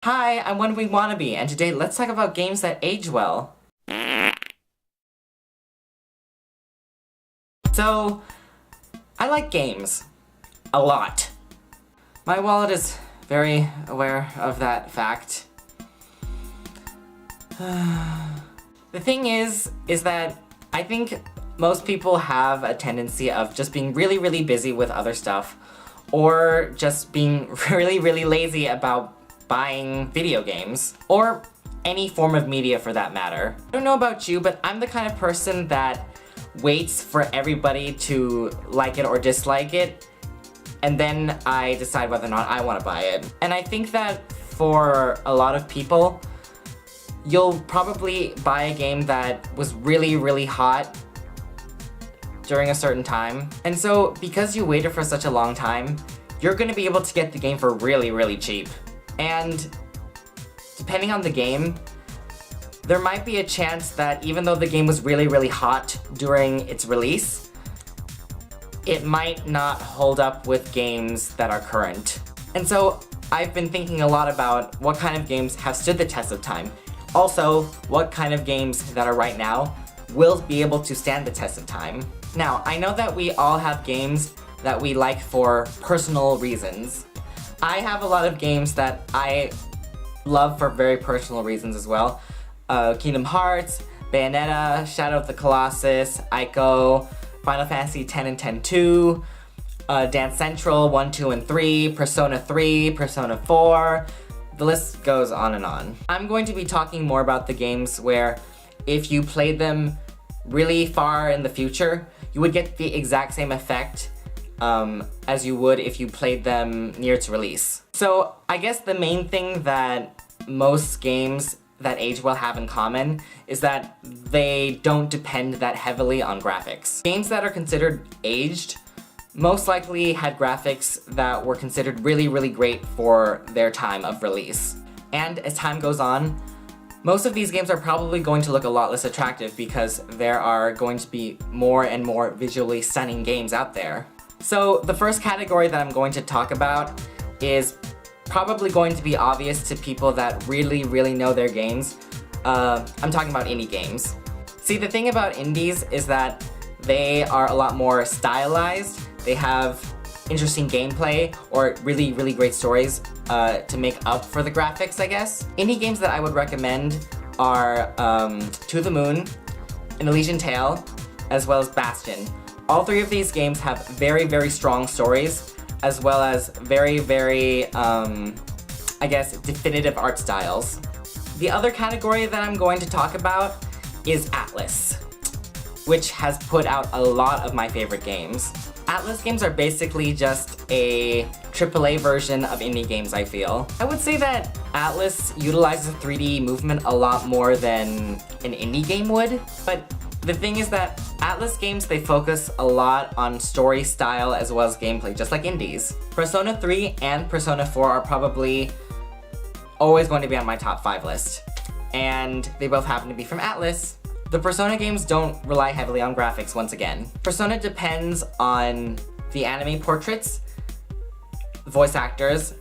Hi, I'm When We Wanna Be, and today let's talk about games that age well. So, I like games. A lot. My wallet is very aware of that fact. The thing is that I think most people have a tendency of just being really busy with other stuff, or just being really lazy about buying video games, or any form of media for that matter. I don't know about you, but I'm the kind of person that waits for everybody to like it or dislike it, and then I decide whether or not I want to buy it. And I think that for a lot of people, you'll probably buy a game that was really hot during a certain time. And so, because you waited for such a long time, you're gonna be able to get the game for really cheap. And depending on the game, there might be a chance that even though the game was really hot during its release, it might not hold up with games that are current. And so I've been thinking a lot about what kind of games have stood the test of time. Also, what kind of games that are right now will be able to stand the test of time. Now, I know that we all have games that we like for personal reasons. I have a lot of games that I love for very personal reasons as well. Kingdom Hearts, Bayonetta, Shadow of the Colossus, Ico, Final Fantasy X and X-2, Dance Central 1, 2, and 3, Persona 3, Persona 4, the list goes on and on. I'm going to be talking more about the games where if you played them really far in the future, you would get the exact same effect as you would if you played them near its release. So I guess the main thing that most games that age well have in common is that they don't depend that heavily on graphics. Games that are considered aged most likely had graphics that were considered really great for their time of release. And as time goes on, most of these games are probably going to look a lot less attractive because there are going to be more and more visually stunning games out there. So the first category that I'm going to talk about is probably going to be obvious to people that really know their games. I'm talking about indie games. See, the thing about indies is that they are a lot more stylized. They have interesting gameplay or really great stories to make up for the graphics, I guess. Indie games that I would recommend are To the Moon, An Elysian Tale, as well as Bastion. All three of these games have very strong stories, as well as very I guess, definitive art styles. The other category that I'm going to talk about is Atlus, which has put out a lot of my favorite games. Atlus games are basically just a AAA version of indie games, I feel. I would say that Atlus utilizes 3D movement a lot more than an indie game would, but the thing is that Atlus games, they focus a lot on story style as well as gameplay, just like indies. Persona 3 and Persona 4 are probably always going to be on my top 5 list, and they both happen to be from Atlus. The Persona games don't rely heavily on graphics once again. Persona depends on the anime portraits, voice actors,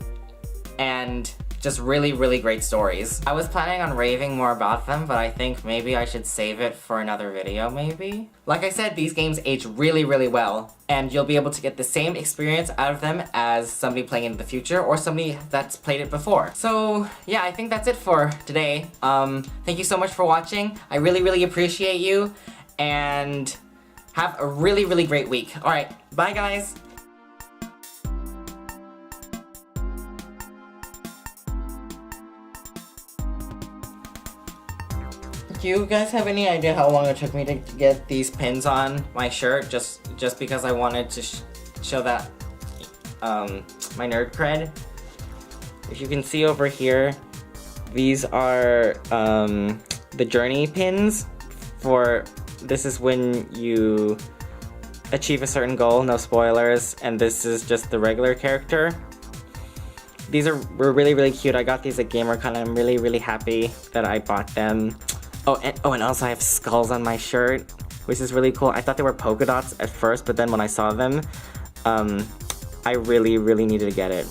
and just really great stories. I was planning on raving more about them, but I think maybe I should save it for another video, maybe? Like I said, these games age really well, and you'll be able to get the same experience out of them as somebody playing in the future or somebody that's played it before. So yeah, I think that's it for today. Thank you so much for watching. I really appreciate you, and have a really great week. Alright, bye guys! Do you guys have any idea how long it took me to get these pins on my shirt just because I wanted to show that my nerd cred? If you can see over here, these are the journey pins for this is when you achieve a certain goal, no spoilers, and this is just the regular character. These were really cute. I got these at GamerCon and I'm really happy that I bought them. Oh, and also I have skulls on my shirt, which is really cool. I thought they were polka dots at first, but then when I saw them, I really needed to get it.